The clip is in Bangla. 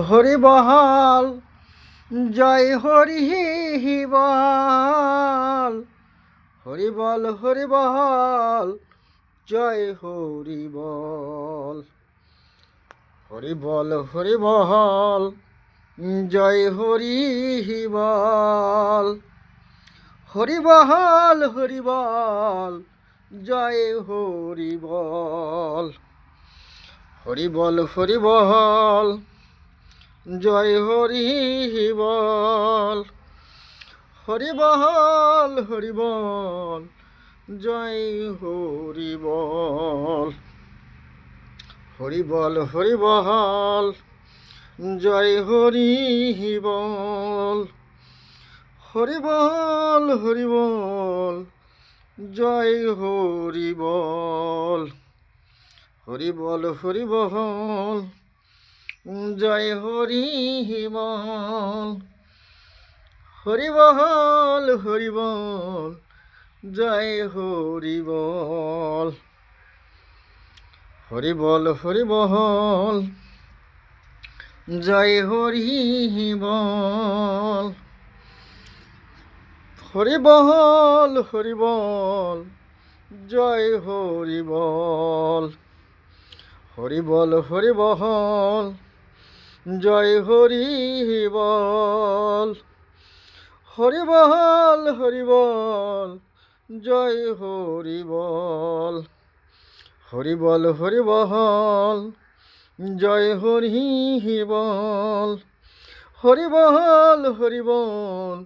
হরি বল, জয় হরি বল। হরি বল, হরি বল, জয় হরি বল। হরি বল, হরি বল, জয় হরি বল। হরি বল, হরি বল, জয় হরি বল। হরি বল, হরি বল, জয় হরি বল। হরি বল, হরি বল, জয় হরি বল। হরি বল, হরি বল, জয় হরি বল। হরি বল, হরি বল, জয় হরি বল। হরি বল, হরি বল, জয় হরি বল। হরি বল, হরি বল, জয় হরি বল। হরি বল, হরি বল, জয় হরি বল। হরি বল, হরি বল, জয় হরি বল। হরি বল, হরি বল, জয় হরি বল। হরি বল, হরি বল, জয় হরি বল। হরি বল, হরি বল, জয় হরি বল। হরি বল, হরি বল,